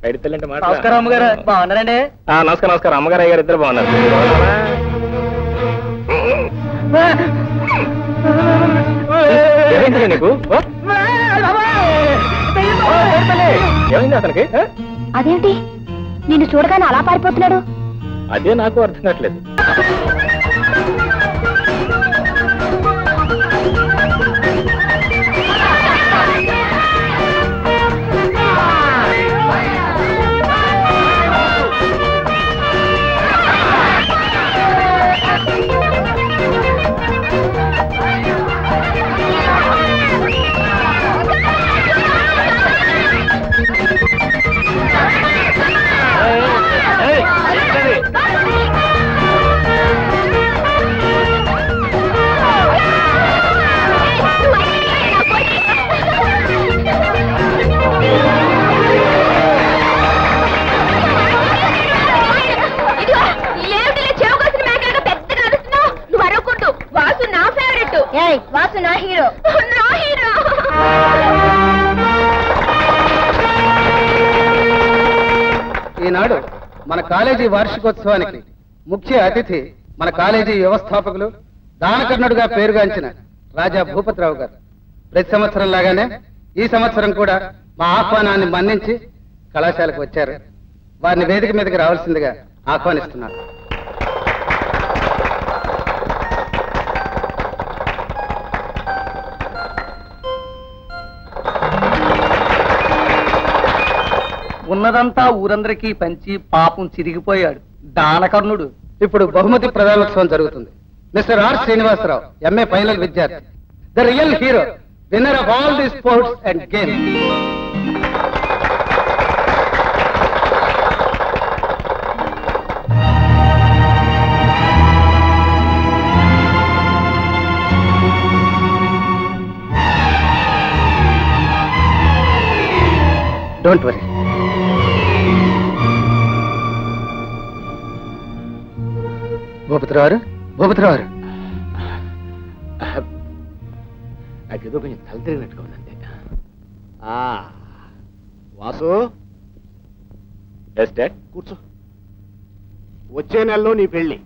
పైడితల్లి మాట. నమస్కారం అమ్మగారు, బాగున్నారండి? నమస్కారం నమస్కారం. అమ్మగారు అయ్యారు ఇద్దరు బాగున్నారు. ఏమైంది నీకు? ఏమైంది అతనికి? అదేంటి నిన్ను చూడగానే అలా పారిపోతున్నాడు? అదే నాకు అర్థం కావట్లేదు. వాసు నా హీరో. ఈనాడు మన కాలేజీ వార్షికోత్సవానికి ముఖ్య అతిథి మన కాలేజీ వ్యవస్థాపకులు దానకర్ణుడుగా పేరుగాంచిన రాజా భూపతిరావు గారు. ప్రతి సంవత్సరం లాగానే ఈ సంవత్సరం కూడా మా ఆహ్వానాన్ని మన్నించి కళాశాలకు వచ్చారు. వారిని వేదిక మీదకి రావాల్సిందిగా ఆహ్వానిస్తున్నారు. ఉన్నదంతా ఊరందరికీ పంచి పాపం చిరిగిపోయాడు దానకర్ణుడు. ఇప్పుడు బహుమతి ప్రదానోత్సవం జరుగుతుంది. Mister R Srinivasarao, MA final విద్యార్థి, the real hero, winner of all the sports and games. Don't worry. Bhupathirao, Bhupathirao, నాకేదో కొంచెం తల తిరిగినట్టుగా ఉందండి. Vasu, yes dad. కూర్చో. వచ్చే నెలలో నీ పెళ్లి.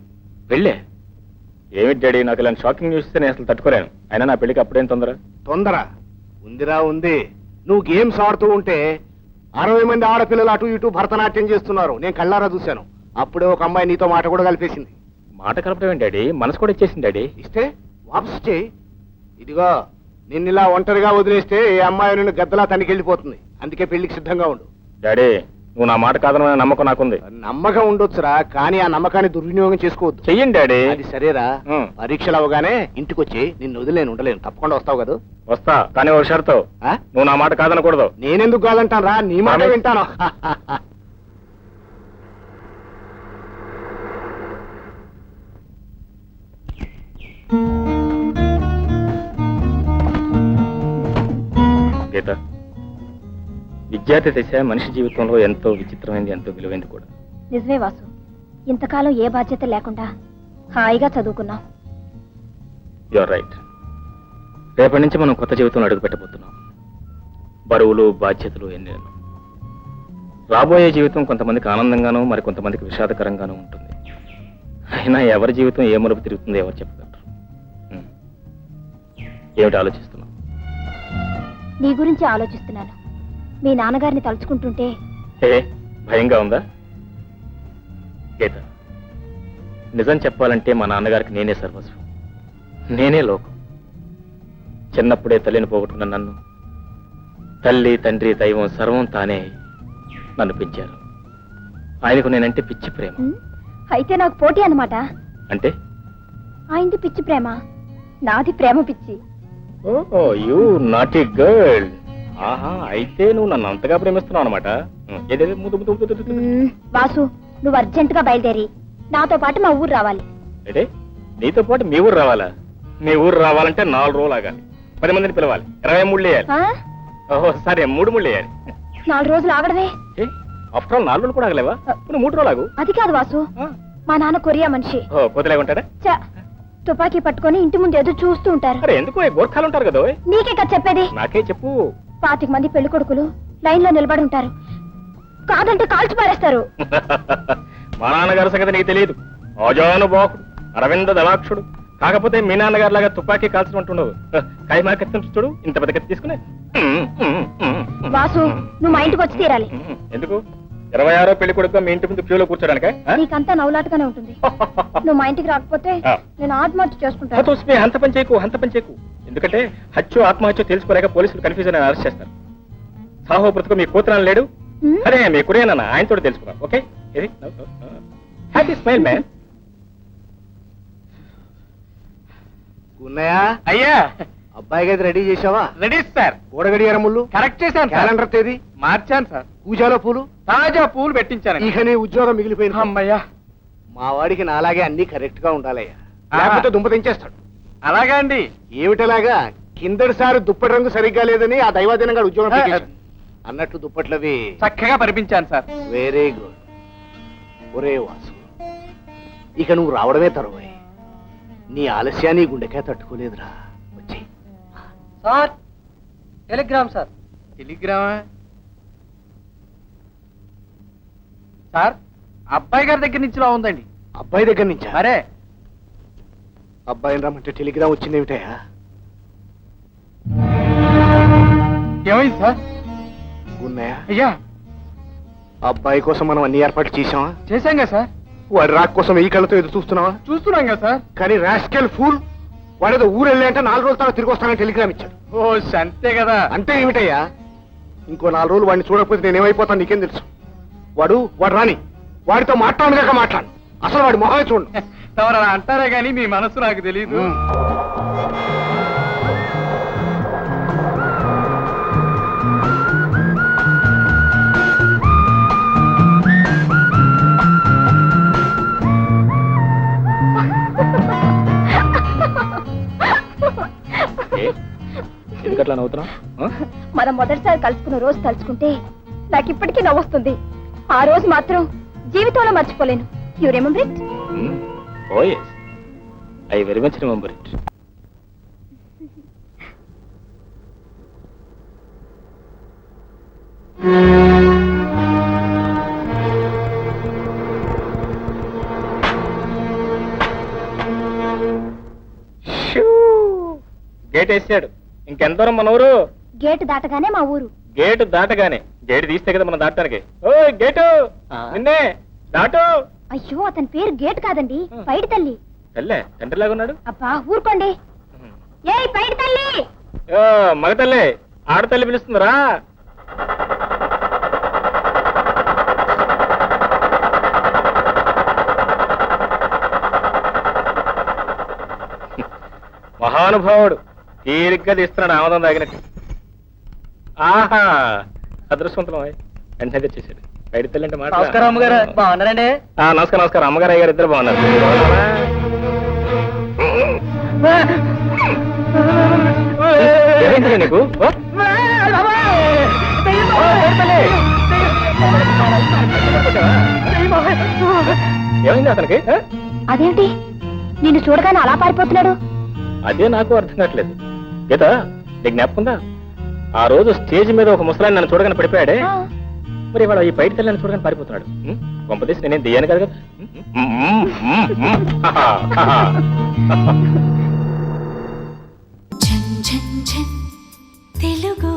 పెళ్ళే? ఏమిటి డాడీ, నాకు ఇలాంటి షాకింగ్ న్యూస్ ఇస్తే నేను అసలు తట్టుకోలేను. అయినా నా పెళ్లికి అప్పుడేం తొందర? తొందర ఉందిరా, ఉంది. నువ్వు గేమ్స్ ఆడుతూ ఉంటే 60 మంది ఆడపిల్లలు అటు ఇటు భరతనాట్యం చేస్తున్నారు. నేను కళ్ళారా చూశాను. అప్పుడే ఒక అమ్మాయి నీతో మాట కూడా కలిపేసింది. మాట కలపడం ఏంటి డాడీ? మనసు కూడా ఇచ్చేసింది డాడీ. ఇస్తే వాపసు చేయి. ఇదిగో, నిన్నిలా ఒంటరిగా వదిలేస్తే ఏ అమ్మాయి నిన్ను గద్దలా తనికెళ్ళిపోతుంది. అందుకే పెళ్లికి సిద్ధంగా ఉండు. డాడీ, నువ్వు నా మాట కాదన్న నమ్మకం నాకుంది. నమ్మకం ఉండొచ్చురా, కానీ ఆ నమ్మకాన్ని దుర్వినియోగం చేసుకోవద్దు. చెయ్యండి డాడీ. అది సరేరా. పరీక్షలు అవగానే ఇంటికి వచ్చి నిన్ను వదిలేను ఉండలేను. తప్పకుండా వస్తావు కదా? వస్తా, కానీ ఒక షరతు. నువ్వు నా మాట కాదనకూడదు. నేనెందుకు కాదంటాను రా, నీ మాట వింటాను. గీత, విద్యార్థి దశ మనిషి జీవితంలో ఎంతో విచిత్రమైంది, ఎంతో విలువైంది కూడా. నిజమే వాసు, ఇంతకాలం ఏ బాధ్యత లేకుండా హాయిగా చదువుకున్నాం. Your right. రేపటి నుంచి మనం కొత్త జీవితంలో అడుగు పెట్టబోతున్నాం. బరువులు, బాధ్యతలు ఎన్ని. రాబోయే జీవితం కొంతమందికి ఆనందంగానూ మరి కొంతమందికి విషాదకరంగానూ ఉంటుంది. అయినా ఎవరి జీవితం ఏ మలుపు తిరుగుతుందో ఎవరు చెప్పగలరు? ఏమిటి ఆలోచిస్తున్నావు? నీ గురించి ఆలోచిస్తున్నాను. మీ నాన్నగారిని తలుచుకుంటుంటే భయంగా ఉందా? గీత, నిజం చెప్పాలంటే మా నాన్నగారికి నేనే సర్వస్వం, నేనే లోకం. చిన్నప్పుడే తల్లిని పోగొట్టుకున్న నన్ను తల్లి, తండ్రి, దైవం సర్వం తానే నన్ను పెంచారు. ఆయనకు నేనంటే పిచ్చి ప్రేమ. అయితే నాకు పోటీ అన్నమాట. అంటే ఆయనది పిచ్చి ప్రేమ, నాది ప్రేమ పిచ్చి. ఓ యూ నాటీ గర్ల్. ఆహా, అయితే నువ్వు నన్ను అంతగా ప్రేమిస్తున్నావు అనమాట. వాసు, నువ్వు అర్జెంట్ గా బయలుదేరి నాతో పాటు మా ఊరు రావాలి. అంటే నీతో పాటు మీ ఊరు రావాలా? మీ ఊరు రావాలంటే 4 రోజులు ఆగాలి, 10 మందిని పిలవాలి, 20 ముళ్ళు వేయాలి. ఓహో సరే, 3 ముళ్ళు వేయాలి. 4 రోజులు ఆగడమే. ఆఫ్టర్ ఆల్ 4 రోజులు కూడా ఆగలేవా? నువ్వు 3 రోజులు ఆగు. అది కాదు వాసు, మా నాన్న కొరియా మనిషి. కొద్దిలేకుంటారా? తుపాకీ పట్టుకొని ఇంటి ముందు ఎదురు చూస్తూ ఉంటారు. అరే ఎందుకు, గోర్ఖాలు ఉంటారు కదా. నీకే కదా చెప్పేది. నాకే చెప్పు. 25 మంది పెళ్లి కొడుకులు లైన్ లో నిలబడి ఉంటారు. కాదంటే కాల్చి పారేస్తారు. మా నాన్నగారి సంగతి నీకు తెలియదు. ఆజానుబాహుడు, అరవింద దళాక్షుడు. కాకపోతే మీ నాన్నగారి లాగా తుపాకీ కాల్చినట్టుండవు. కైమా కత్తి చూడు, ఇంత పెద్ద కత్తి తీసుకునే. వాసు, నువ్వు మా ఇంటికి వచ్చి తీరాలి. ఎందుకు? 26వ పెళ్లి కొడుకు మీ ఇంటి ముందు క్యూలో కూర్చోడానిక? నీకంతా నవ్వులాటగానే ఉంటుంది. నువ్వు మా ఇంటికి రాకపోతే నేను ఆత్మహత్య చేసుకుంటాను. హంత పని చేయకు. ఎందుకంటే హత్యో ఆత్మహత్యో తెలుసుకోలేక పోలీసులు కన్ఫ్యూజన్ అని అరెస్ట్ చేస్తారు. సాహో బ్రతుకు మీ కూతురాలు లేడు. అరే మీ కురేనన్న ఆయనతో తెలుసుకున్నాం. Okay, happy smile man. ఉన్నాయా? అయ్యా, అబ్బాయి గది రెడీ చేసావా? Ready sir. గోడగడియార ముళ్ళు కరెక్ట్ చేశాను. క్యాలెండర్ తేదీ మార్చాను సార్. పూజాలో పూలు తాజా పూలు పెట్టించాను. ఇక నీ ఉద్యోగం మిగిలిపోయింది. అమ్మయ్యా, మా వాడికి నాలాగే అన్ని కరెక్ట్ గా ఉండాలయ్యా, లేకపోతే దుంప తెంచేస్తాడు. అలాగా అండి. ఏమిటలాగా? కిందటిసారి దుప్పటి రంగు సరిగ్గా లేదని ఆ దైవాదినంగా ఉద్యోగం పెట్టేశాడు. అన్నట్టు దుప్పట్లవి చక్కగా పరిపించాను సార్. Very good. ఒరే వాసు, ఇక నువ్వు రావడమే తరువాయి. నీ ఆలస్యాన్ని గుండెకే తట్టుకోలేదురా. వచ్చి సార్, టెలిగ్రామ్ సార్. టెలిగ్రామా? సార్, అబ్బాయి గారి దగ్గర నుంచి రా ఉందండి. అబ్బాయి దగ్గర నుంచా? మరే అబ్బాయిని రమ్మంటే టెలిగ్రామ్ వచ్చిందేమిటయా? ఏమైంది సార్? ఉన్నాయా? అయ్యా, అబ్బాయి కోసం మనం అన్ని ఏర్పాట్లు చేసావా? చేశాం కదా సార్. వాడి రాక్ కోసం ఈ కళ్ళతో ఎదురు చూస్తున్నావా? చూస్తున్నాం కదా సార్. కానీ రాస్కెల్ ఫూల్ వాడేదో ఊరు వెళ్ళి అంటే 4 రోజుల తర్వాత తిరిగి వస్తానని టెలిగ్రామ్ ఇచ్చాడు. ఓ అంతే కదా. అంటే ఏమిటయ్యా? ఇంకో 4 రోజులు వాడిని చూడకపోతే నేనేమైపోతాను నీకేం తెలుసు? వాడు రాని, వాడితో మాట్లాడగాక మాట్లాడు. అసలు వాడి మొహమే చూడండి. తమరు అలా అంటారే గానీ మీ మనసు నాకు తెలియదు. ఎందుకట్లా నవ్వుతున్నావు? మనం మొదటిసారి కలుసుకున్న రోజు తలుచుకుంటే నాకు ఇప్పటికీ నవ్వొస్తుంది. ఆ రోజు మాత్రం జీవితంలో మర్చిపోలేను. You remember it? Oh yes, I very much remember it. Gate వేసాడు. ఇంకెంత దూరం మన ఊరు? గేటు దాటగానే మా ఊరు. గేటు దాటగానే? గేటు తీస్తే కదా మనం దాటడానికి. ఓ గేటు, నిన్నే దాటు. అయ్యో, అతని పేరు గేటు కాదండి, పైడి తల్లి. తల్లే తండ్రిలాగా ఉన్నాడు. అబ్బా ఊరుకోండి. ఏయ్ పైడి తల్లి! మగ తల్లి, ఆడతల్లి పిలుస్తుందిరా. మహానుభావుడు తీరిగ్గా తీస్తున్నాడు ఆమదం తాగినట్టు. ఆహా, అదృష్టవంతులం. వెంటనే తెచ్చేసాడు. బయట తల్లి అంటే మాట. నమస్కారం అమ్మగారు, బాగున్నారండి? నమస్కారం. అమ్మగారు అయ్యారు ఇద్దరు బాగున్నారు. ఏమైంది నీకు? ఏమైంది అతనికి? అదేంటి నిన్ను చూడగానే అలా పారిపోతున్నాడు? అదే నాకు అర్థం కావట్లేదు. గీత, నీకు జ్ఞాపకుందా? ఆ రోజు స్టేజ్ మీద ఒక ముసలాన్ని నన్ను చూడగానే పడిపోయాడే. మరి వాడు ఈ బయట తెల్లని చూడగానే పారిపోతున్నాడు. కొంపదీసి నేనేం దియ్యాను కదా. తెలుగు